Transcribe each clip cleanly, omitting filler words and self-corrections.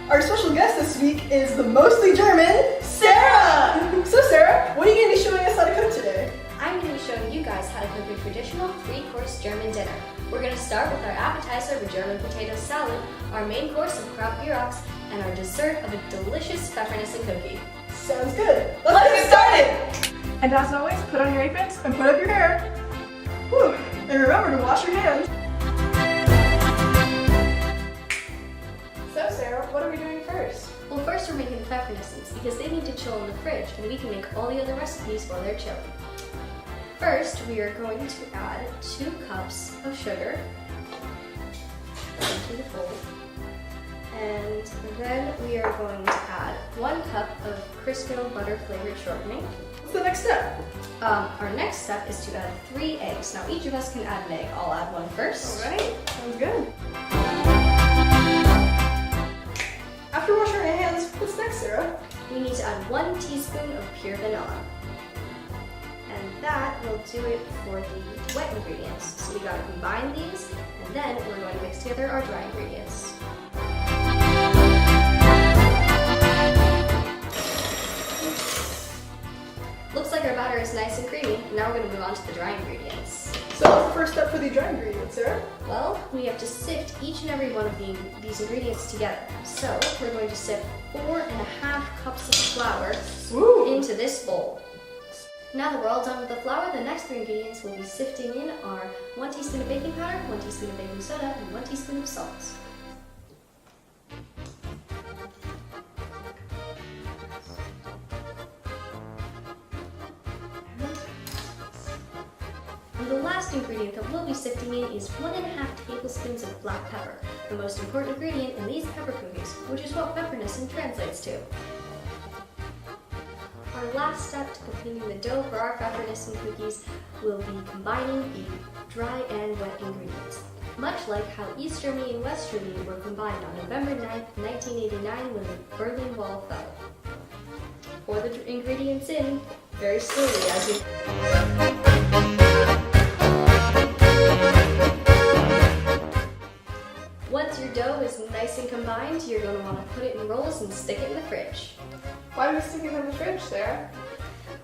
Our special guest this week is the mostly German, Sarah! So Sarah, what are you going to be showing us how to cook today? I'm going to be showing you guys how to cook a traditional 3-course German dinner. We're going to start with our appetizer of a German potato salad, our main course of kraut gyrox, and our dessert of a delicious pfeffernussen cookie. Sounds good. Let's get started! And as always, put on your aprons. And put up your hair. Whew. And remember to wash your hands. So Sarah, what are we doing first? Well, first we're making the pfeffernussens because they need to chill in the fridge and we can make all the other recipes while they're chilling. First, we are going to add 2 cups of sugar into the bowl. And then we are going to add 1 cup of Crisco butter flavored shortening. What's the next step? Our next step is to add 3 eggs. Now each of us can add an egg. I'll add one first. Alright, sounds good. After washing our hands, what's next, Sarah? We need to add 1 teaspoon of pure vanilla. And that will do it for the wet ingredients. So we gotta combine these, and then we're going to mix together our dry ingredients. Looks like our batter is nice and creamy. Now we're going to move on to the dry ingredients. So what's the first step for the dry ingredients, Sarah? Well, we have to sift each and every one of these ingredients together. So we're going to sift 4.5 cups of flour into this bowl. Now that we're all done with the flour, the next 3 ingredients we'll be sifting in are 1 teaspoon of baking powder, 1 teaspoon of baking soda, and 1 teaspoon of salt. And the last ingredient that we'll be sifting in is 1.5 tablespoons of black pepper, the most important ingredient in these pepper cookies, which is what pfeffernussen translates to. Our last step to completing the dough for our pfeffernussen cookies will be combining the dry and wet ingredients, much like how East Germany and West Germany were combined on November 9th, 1989 when the Berlin Wall fell. Pour the ingredients in very slowly as you... Once your dough is nice and combined, you're going to want to put it in rolls and stick it in the fridge. Why do we stick it in the fridge, Sarah?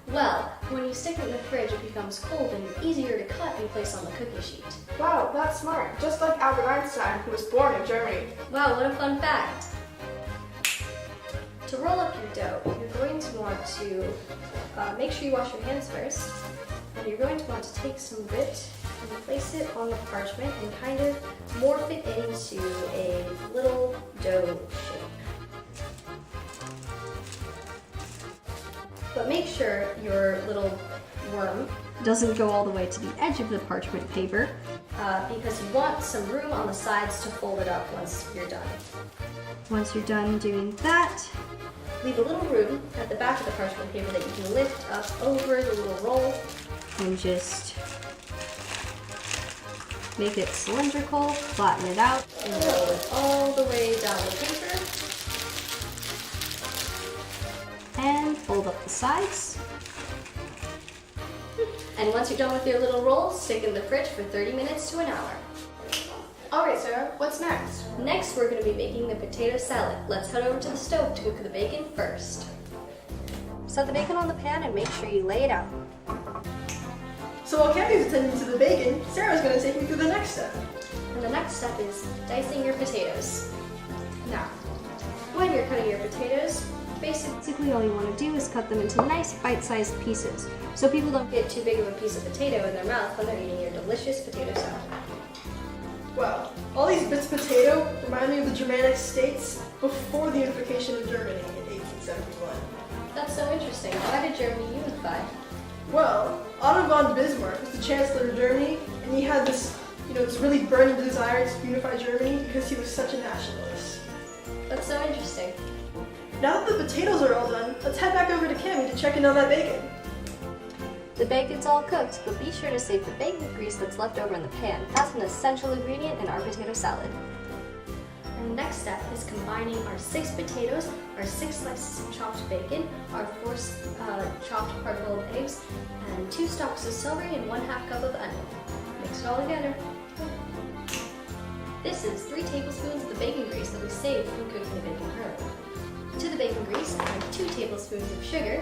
Well, when you stick it in the fridge, it becomes cold and easier to cut and place on the cookie sheet. Wow, that's smart. Just like Albert Einstein, who was born in Germany. Wow, what a fun fact! To roll up your dough, you're going to want to make sure you wash your hands first, and you're going to want to take some grit and place it on the parchment and kind of morph it into a little dough shape. But make sure your little worm doesn't go all the way to the edge of the parchment paper because you want some room on the sides to fold it up once you're done. Once you're done doing that, leave a little room at the back of the parchment paper that you can lift up over the little roll and just make it cylindrical, flatten it out, and roll it all the way down the paper. And fold up the sides. And once you're done with your little roll, stick in the fridge for 30 minutes to an hour. Alright, Sarah, what's next? Next, we're going to be making the potato salad. Let's head over to the stove to cook the bacon first. Set the bacon on the pan and make sure you lay it out. So while Cammy's attending to the bacon, Sarah's going to take me through the next step. And the next step is dicing your potatoes. Now, when you're cutting your potatoes, basically all you want to do is cut them into nice bite-sized pieces so people don't get too big of a piece of potato in their mouth when they're eating your delicious potato salad. Wow, all these bits of potato remind me of the Germanic states before the unification of Germany in 1871. That's so interesting. Why did Germany unify? Well, Otto von Bismarck was the Chancellor of Germany, and he had this, this really burning desire to unify Germany because he was such a nationalist. That's so interesting. Now that the potatoes are all done, let's head back over to Cammy to check in on that bacon. The bacon's all cooked, but be sure to save the bacon grease that's left over in the pan. That's an essential ingredient in our potato salad. And the next step is combining our 6 potatoes, our 6 slices of chopped bacon, our 4 chopped hard-boiled eggs, and 2 stalks of celery and 1/2 cup of onion. Mix it all together. This is 3 tablespoons of the bacon grease that we saved from cooking the bacon earlier. To the bacon grease, add 2 tablespoons of sugar.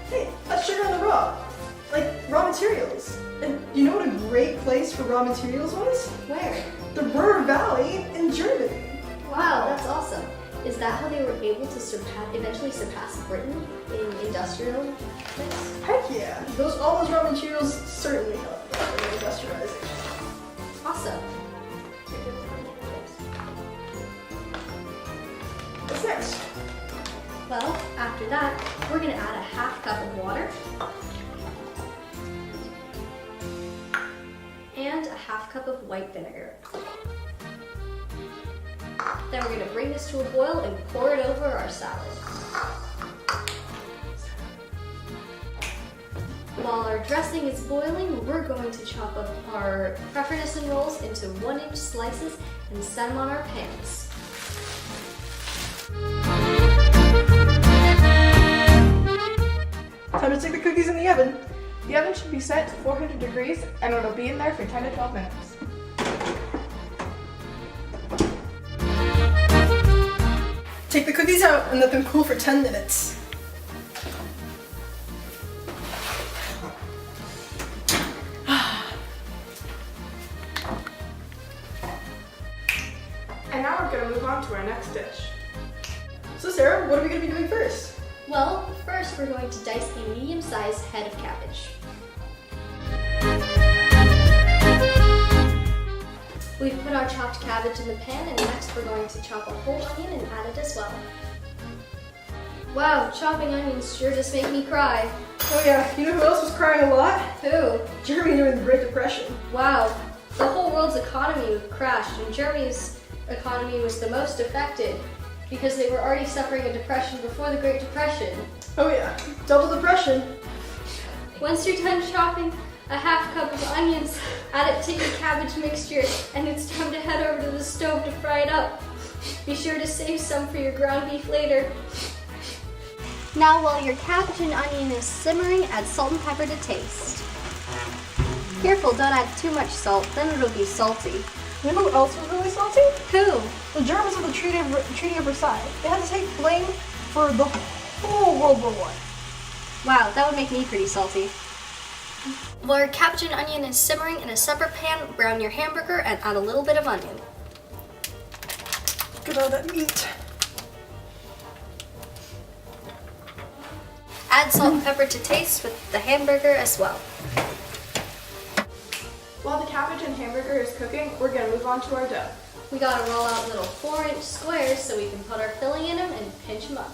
Hey, that's sugar on the raw. Like raw materials. And you know what a great place for raw materials was? Where? The Ruhr Valley in Germany. Wow, that's awesome. Is that how they were able to eventually surpass Britain in industrial things? Heck yeah. All those raw materials certainly helped in industrialization. Awesome. What's next? Well, after that, we're going to add a half cup of water and a half cup of white vinegar. Then we're going to bring this to a boil and pour it over our salad. While our dressing is boiling, we're going to chop up our pfeffernussen rolls into 1-inch slices and set them on our pans. Time to stick the cookies in the oven. The oven should be set to 400 degrees and it'll be in there for 10 to 12 minutes. Take the cookies out and let them cool for 10 minutes. And now we're going to move on to our next dish. So Sarah, what are we going to be doing first? Well, first we're going to dice a medium-sized head of cabbage. We've put our chopped cabbage in the pan, and next we're going to chop a whole onion and add it as well. Wow, chopping onions sure just make me cry. Oh yeah, you know who else was crying a lot? Who? Germany during the Great Depression. Wow, the whole world's economy crashed, and Germany's economy was the most affected because they were already suffering a depression before the Great Depression. Oh yeah, double depression. Once you're done chopping a half cup of onions, add it to your cabbage mixture, and it's time to head over to the stove to fry it up. Be sure to save some for your ground beef later. Now while your cabbage and onion is simmering, add salt and pepper to taste. Careful, don't add too much salt, then it'll be salty. You know who else was really salty? Who? The Germans with the Treaty of Versailles. They had to take blame for the whole World War I. Wow, that would make me pretty salty. While your cabbage and onion is simmering in a separate pan, brown your hamburger and add a little bit of onion. Look at all that meat. Add salt and pepper to taste with the hamburger as well. While the cabbage and hamburger is cooking, we're going to move on to our dough. We gotta roll out little 4-inch squares so we can put our filling in them and pinch them up.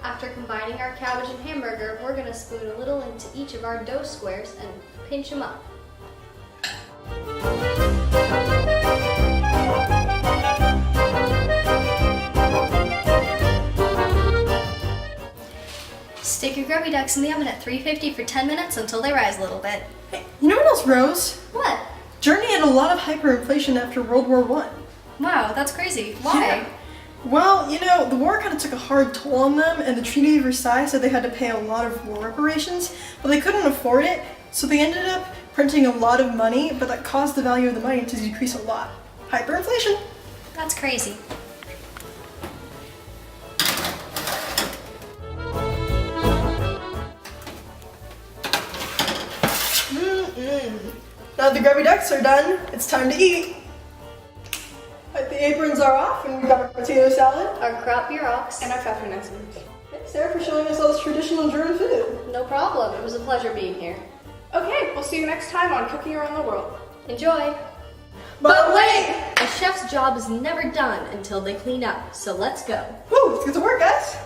After combining our cabbage and hamburger, we're gonna spoon a little into each of our dough squares and pinch them up. Stick your grubby ducks in the oven at 350 for 10 minutes until they rise a little bit. Hey, you know what else rose? What? Germany had a lot of hyperinflation after World War I. Wow, that's crazy. Why? Yeah. Well, you know, the war kind of took a hard toll on them, and the Treaty of Versailles said they had to pay a lot of war reparations, but they couldn't afford it, so they ended up printing a lot of money, but that caused the value of the money to decrease a lot. Hyperinflation. That's crazy. Now the grubby ducks are done, it's time to eat. Right, the aprons are off, and we got our potato salad. Our crop rocks. And our pfeffernussen. Thanks, Sarah, for showing us all this traditional German food. No problem. It was a pleasure being here. Okay, we'll see you next time on Cooking Around the World. Enjoy. But wait! A chef's job is never done until they clean up, so let's go. Woo, let's get to work, guys.